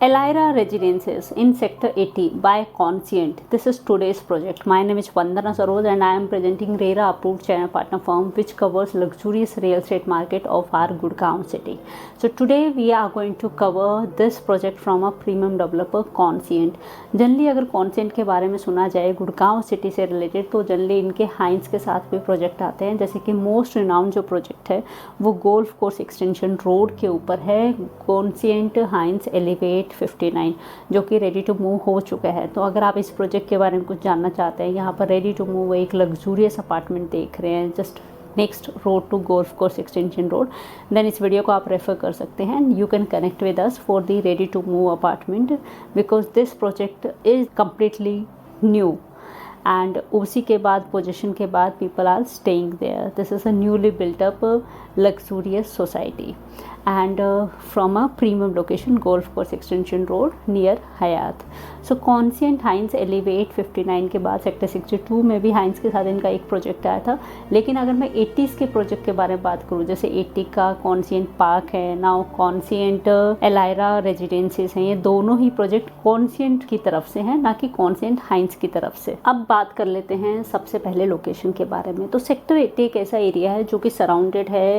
Elira Residences in Sector 80 by Conscient. This is today's project. My name is Vandana Saroj and I am presenting RERA approved channel partner firm which covers luxurious real estate market of our Gurgaon city. So today we are going to cover this project from a premium developer Conscient. Generally अगर Conscient के बारे में सुना जाए Gurgaon city से related तो generally इनके हाइंस के साथ भी प्रोजेक्ट आते हैं, जैसे कि मोस्ट रिनाउंड जो प्रोजेक्ट है वो गोल्फ कोर्स एक्सटेंशन रोड के ऊपर है, Conscient हाइंस एलिवेट 59 जो कि रेडी टू मूव हो चुका है। तो अगर आप इस प्रोजेक्ट के बारे में कुछ जानना चाहते हैं, यहाँ पर रेडी टू मूव एक लग्जूरियस अपार्टमेंट देख रहे हैं just next road to golf course extension road, then इस वीडियो को आप रेफर कर सकते हैं। You can connect with us for the ready to move apartment because this project is completely new and उसी के बाद पोजीशन के बाद people are staying there. This is a newly built up luxurious society and from a premium location golf course extension road near Hyatt. So Conscient Hines Elevate 59 के बाद sector 62 में भी हाइंस के साथ इनका एक प्रोजेक्ट आया था। लेकिन अगर मैं 80s के प्रोजेक्ट के बारे में बात करूँ, जैसे 80 का Conscient पार्क है, नाउ Conscient एलायरा रेजिडेंसीज हैं, ये दोनों ही प्रोजेक्ट Conscient की तरफ से हैं, ना कि Conscient हाइंस की तरफ से। अब बात कर लेते हैं सबसे पहले लोकेशन के बारे में। तो सेक्टर 80 एक ऐसा एरिया है जो कि सराउंडेड है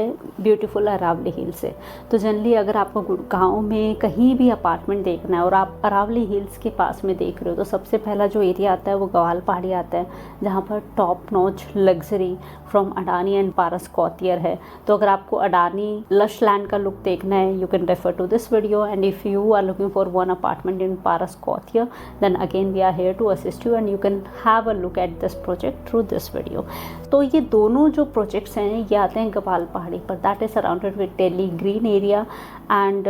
ब्यूटीफुल अरावली हिल से। तो जनरली अगर आपको गुड़गांव में कहीं भी अपार्टमेंट देखना है और आप अरावली हिल्स के पास में देख रहे हो तो सबसे पहला जो एरिया आता है वो गवाल पहाड़ी आता है, जहाँ पर top notch luxury from Adani and Paras Quartier है। तो अगर आपको अडानी लश लैंड का लुक देखना है you can refer to this video and if you are looking for one apartment in Paras Quartier then again we are here to assist you and you can have a look at this project through this video. तो ये दोनों जो projects हैं ये आते हैं गवाल पहाड़ी पर, that is surrounded with telly green area and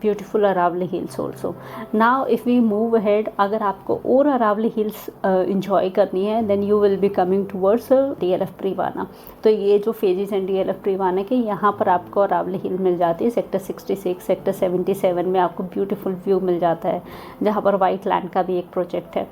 beautiful Aravalli hills also. Now if we move ahead, अगर आपको और अरावली हिल्स इंजॉय करनी है then you will be coming towards DLF Privana. तो ये जो फेजेस हैं DLF प्रीवाना के, यहाँ पर आपको अरावली हिल मिल जाती है। सेक्टर 66 सेक्टर 77 में आपको ब्यूटीफुल व्यू मिल जाता है, जहाँ पर वाइट लैंड का भी एक प्रोजेक्ट है।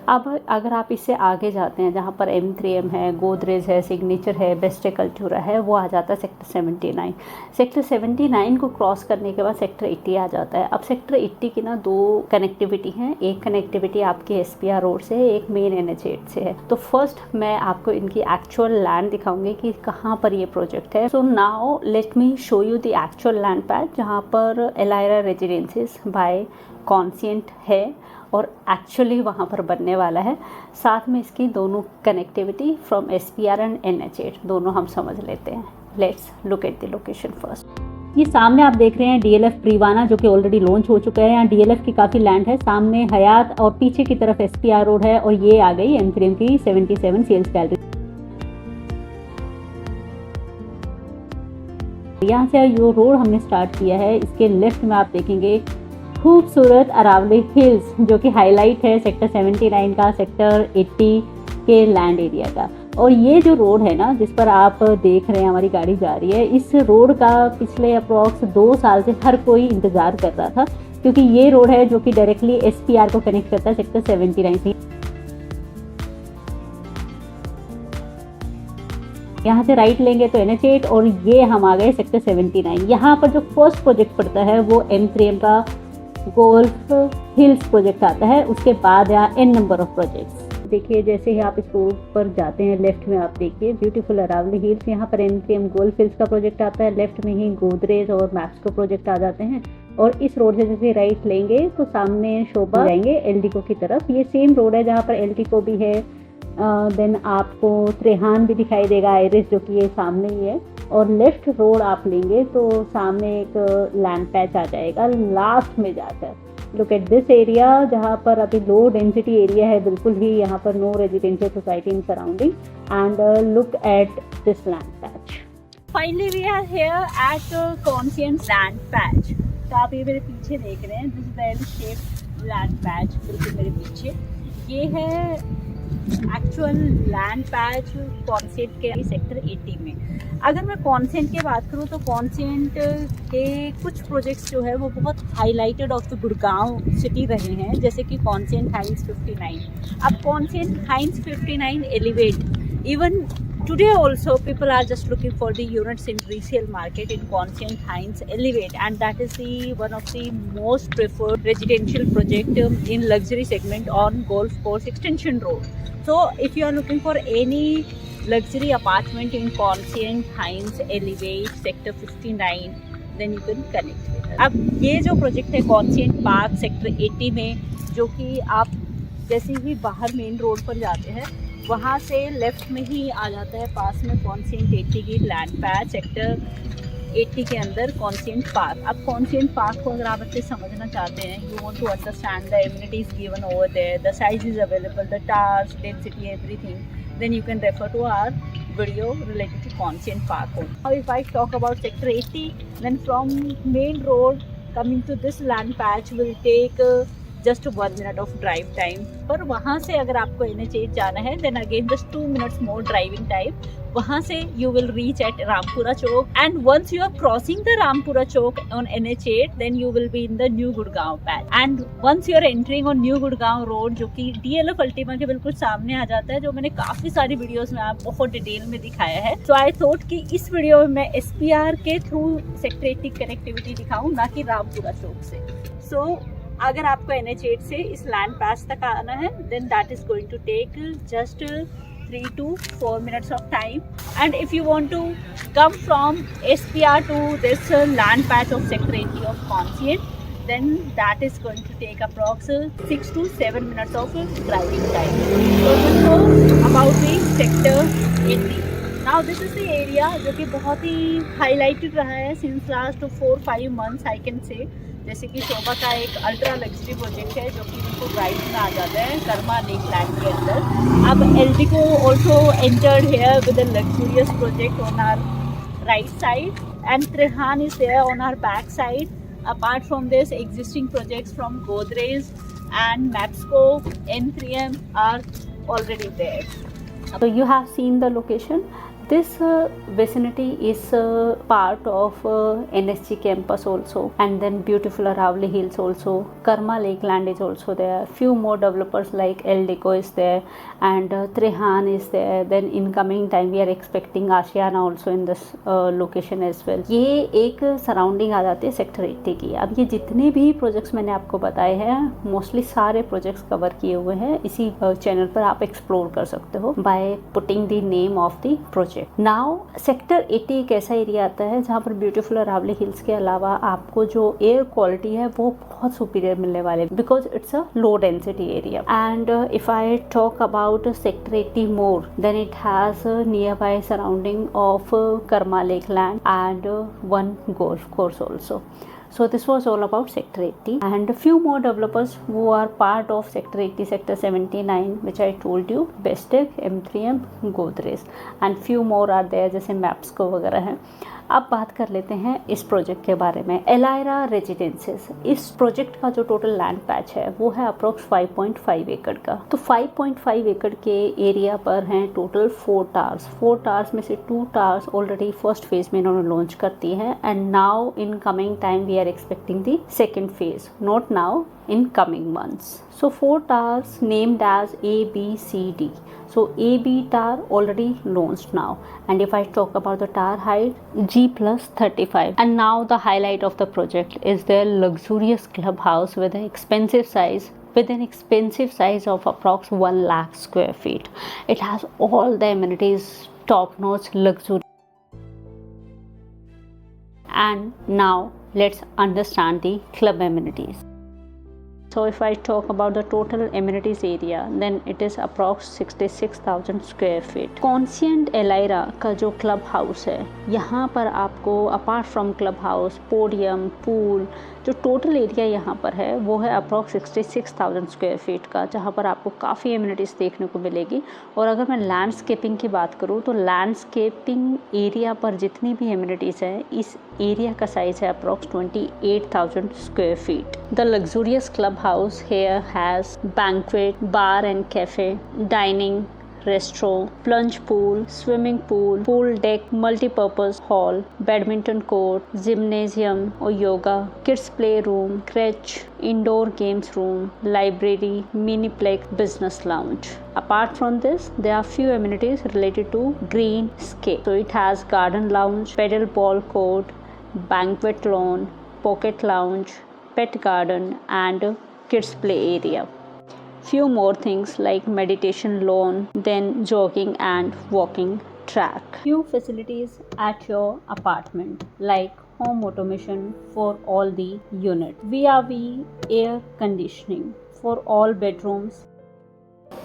अब अगर आप इससे आगे जाते हैं जहाँ पर M3M है, गोदरेज है, सिग्नेचर है, बेस्ट कल्चूरा है, वो आ जाता है सेक्टर 79। सेक्टर 79 को क्रॉस करने के बाद सेक्टर 80 आ जाता है। अब सेक्टर 80 की ना दो कनेक्टिविटी हैं, एक कनेक्टिविटी आपके SPR रोड से है, एक मेन NH8 से है। तो फर्स्ट मैं आपको इनकी एक्चुअल लैंड दिखाऊंगी कि कहाँ पर ये प्रोजेक्ट है। So now let me show you the actual land patch जहाँ पर एलायरा रेजिडेंसीज बाय Conscient है और एक्चुअली वहाँ पर बनने वाला है। साथ में इसकी दोनों connectivity from SPR and NH8 दोनों हम समझ लेते हैं। Let's look at the location first. ये सामने आप देख रहे हैं DLF प्रीवाना जो कि ऑलरेडी लॉन्च हो चुका है। यहाँ DLF की काफ़ी लैंड है, सामने हयात और पीछे की तरफ SPR रोड है और ये आ गई M3M की 77 सेल्स गैलरी। यहाँ से जो रोड हमने स्टार्ट किया है इसके लेफ्ट में आप देखेंगे खूबसूरत अरावली हिल्स जो कि हाईलाइट है सेक्टर 79 का, सेक्टर 80 के लैंड एरिया का। और ये जो रोड है ना जिस पर आप देख रहे हैं हमारी गाड़ी जा रही है, इस रोड का पिछले अप्रॉक्स 2 साल से हर कोई इंतज़ार कर रहा था, क्योंकि ये रोड है जो कि डायरेक्टली SPR को कनेक्ट करता है सेक्टर 79 से। यहाँ से राइट लेंगे तो NH8 और ये हम आ गए सेक्टर 79। यहाँ पर जो फर्स्ट प्रोजेक्ट पड़ता है वो M3M का गोल्फ हिल्स प्रोजेक्ट आता है, उसके बाद यहाँ N नंबर ऑफ प्रोजेक्ट्स। देखिए जैसे ही आप इस रोड पर जाते हैं लेफ्ट में आप देखिए ब्यूटीफुल अरावली हिल्स, यहाँ पर M3M गोल्फ हिल्स का प्रोजेक्ट आता है, लेफ्ट में ही गोदरेज और मैक्सको प्रोजेक्ट आ जाते हैं। और इस रोड से जैसे राइट लेंगे तो सामने शोभा जाएंगे एल्डिको की तरफ। ये सेम रोड है जहाँ पर एल्डिको भी है, देन आपको त्रेहान भी दिखाई देगा, आयरिस जो कि ये सामने ही है। और लेफ्ट रोड आप लेंगे तो सामने एक लैंड पैच आ जाएगा लास्ट में जाकर। लुक एट दिस एरिया जहाँ पर अभी लो डेंसिटी एरिया है बिल्कुल ही, यहाँ पर no residential society in surrounding and look at this land patch. Finally we are here at Conscient land patch. तो आप ये मेरे पीछे देख रहे हैं, this well shaped land patch बिल्कुल मेरे पीछे। ये है एक्चुअल लैंड पैच Conscient के सेक्टर 80 में। अगर मैं Conscient की बात करूँ तो Conscient के कुछ प्रोजेक्ट्स जो है वो बहुत highlighted of the Gurgaon city रहे हैं, जैसे कि Conscient हाइंस 59। अब Conscient हाइंस 59 elevate even Today also people are just looking for the units in resale market in Conscient Hines Elevate, and that is the one of the most preferred residential project in luxury segment on Golf Course Extension Road. So if you are looking for any luxury apartment in Conscient Hines Elevate Sector 59, then you can connect with us. अब ये जो project है conscient park sector 80 में, जो कि आप जैसे ही बाहर मेन रोड पर जाते हैं वहाँ से लेफ्ट में ही आ जाता है, पास में कॉन्शियंट 80 की लैंड पैच सेक्टर 80 के अंदर कॉन्शियंट पार्क. अब कॉन्शियंट पार्क को अगर आप अच्छे समझना चाहते हैं, you want to understand the amenities given over there, the size is available, the towers, density, everything, then you can refer to our video related to Conscient Park. Now if I talk about sector 80, then from main road coming to this land patch will take just 1 minute of drive time. पर वहाँ से अगर आपको NH8 जाना है then again just 2 minutes more driving time. वहाँ से you will reach at Rampura Chowk, and once you are crossing the Rampura Chowk on NH8 then you will be in the New Gurgaon patch. And once you are entering on New Gurgaon road, जो कि DLF Ultima के बिल्कुल सामने आ जाता है, जो मैंने काफ़ी सारी वीडियोस में आप बहुत डिटेल में दिखाया है. So I thought कि इस वीडियो में मैं SPR के थ्रू सेक्टर 80 कनेक्टिविटी दिखाऊँ, ना कि रामपुरा चौक से. So अगर आपको NH8 से इस लैंड पैच तक आना है then that is going to take just 3 to 4 minutes of time. And if you want to come from SPR to this land patch of sector 80 of Conscient, then that is going to take approx 6 to 7 minutes of driving time. So this was about the sector 80. Now this is the area जो कि बहुत ही highlighted रहा है since last 4-5 months I can say. जैसे कि शोभा का एक ultra luxury project है जो कि बिल्कुल राइट में आ जाता है कर्मा लेक लैंड के अंदर. अब Eldeco also entered here with a luxurious project on our right side, and Trehan is there on our back side. Apart from this existing projects from Godrej and Mapsko, N3M are already there. So you have seen the location. This vicinity is part of NSG campus also, and then beautiful Aravali Hills also. Karma Lake Land is also there. Few more developers like Eldeco is there, and Trehan is there. Then in coming time we are expecting Ashiana also in this location as well. ये एक surrounding आ जाती है sector 80 की. अब ये जितने भी projects मैंने आपको बताए हैं मोस्टली सारे प्रोजेक्ट्स कवर किए हुए हैं इसी चैनल पर, आप एक्सप्लोर कर सकते हो by putting the name of the project. Now sector 80 एक ऐसा एरिया आता है जहाँ पर ब्यूटीफुल अरावली हिल्स के अलावा आपको जो एयर क्वालिटी है वो बहुत सुपीरियर मिलने वाले, because it's a low density area. And if I talk about sector 80 more, then it has near by surrounding of Karma lake land and one golf course also. So this was all about sector 80, and a few more developers who are part of sector 80, sector 79 which I told you, Bestech, M3M, Godrej, and few more are there जैसे मैप्सको वगैरह हैं. अब बात कर लेते हैं इस project के बारे में. एलायरा रेजिडेंसेस, इस प्रोजेक्ट का जो टोटल लैंड पैच है वो है अप्रोक्स 5.5 एकड़ का. तो 5.5 एकड़ के एरिया पर हैं टोटल 4 टावर्स. 4 टावर्स में से 2 टावर्स ऑलरेडी फर्स्ट फेज में इन्होंने लॉन्च करती है, and now in coming time we are expecting the second phase, not now, in coming months. So 4 towers named as A, B, C, D. So A, B tower already launched now, and if I talk about the tower height, G plus 35. And now the highlight of the project is their luxurious clubhouse with an expensive size of approx 1 lakh square feet. It has all the amenities, top notch luxury. And now let's understand the club amenities. So if I talk about the total amenities area, then it is approx 66,000 square feet. Conscient Elira का जो club house है, यहाँ पर आपको apart from club house, podium, pool, जो total area यहाँ पर है वो है अप्रॉक्स 66,000 स्क्वायर फीट का, जहाँ पर आपको काफ़ी एमिनिटीज़ देखने को मिलेगी. और अगर मैं लैंडस्केपिंग की बात करूँ तो लैंडस्केपिंग एरिया पर जितनी भी एमिनिटीज़ हैं, इस एरिया का साइज़ है approx 28,000 square feet. The luxurious club house here has banquet, bar and cafe, dining, restaurant, plunge pool, swimming pool, pool deck, multi-purpose hall, badminton court, gymnasium or yoga, kids playroom, crèche, indoor games room, library, miniplex, business lounge. Apart from this, there are few amenities related to greenscape. So it has garden lounge, pedal ball court, banquet lawn, pocket lounge, pet garden and kids play area. Few more things like meditation lawn, then jogging and walking track. Few facilities at your apartment like home automation for all the units, VRV air conditioning for all bedrooms.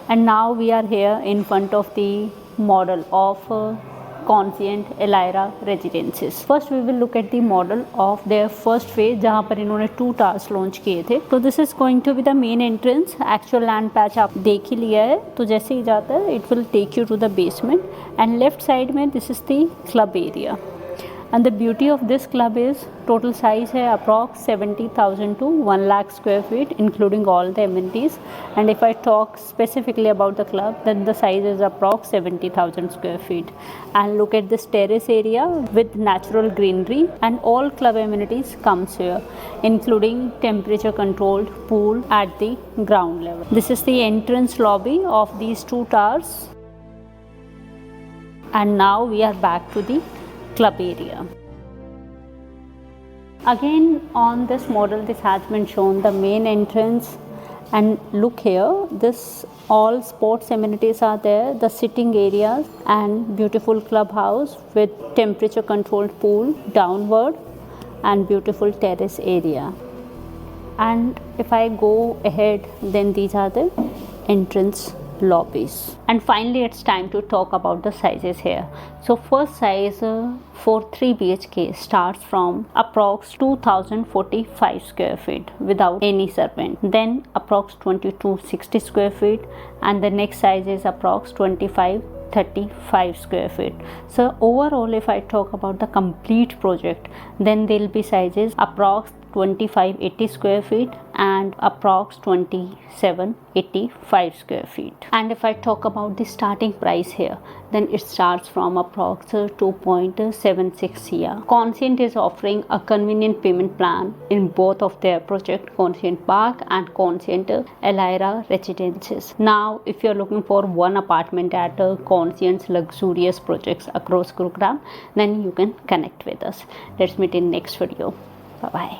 And now we are here in front of the model of Conscient Elyra Residences. First we will look at the model of their first phase जहाँ पर इन्होंने 2 towers launch किए थे. तो this is going to be the main entrance. Actual land patch आप देख ही लिया है, तो जैसे ही जाता है it will take you to the basement and left side में this is the club area. And the beauty of this club is total size है approx 70,000 to 1 lakh square feet including all the amenities. And if I talk specifically about the club, then the size is approx 70,000 square feet. And look at this terrace area with natural greenery, and all club amenities comes here including temperature controlled pool at the ground level. This is the entrance lobby of these 2 towers. And now we are back to the club area. Again on this model this has been shown the main entrance, and look here, this all sports amenities are there, the sitting areas and beautiful clubhouse with temperature controlled pool downward and beautiful terrace area. And if I go ahead, then these are the entrance lobbies. And finally it's time to talk about the sizes here. So first size for 3 BHK starts from approx 2045 square feet without any servant, then approx 2260 square feet, and the next size is approx 2535 square feet. So overall if I talk about the complete project, then there will be sizes approx 2580 square feet and approx 2785 square feet. And if I talk about the starting price here, then it starts from approx 2.76 CR. Conscient is offering a convenient payment plan in both of their project, Conscient Park and Conscient Elyra Residences. Now if you are looking for one apartment at Conscient's luxurious projects across Gurugram, then you can connect with us. Let's meet in next video. Bye bye.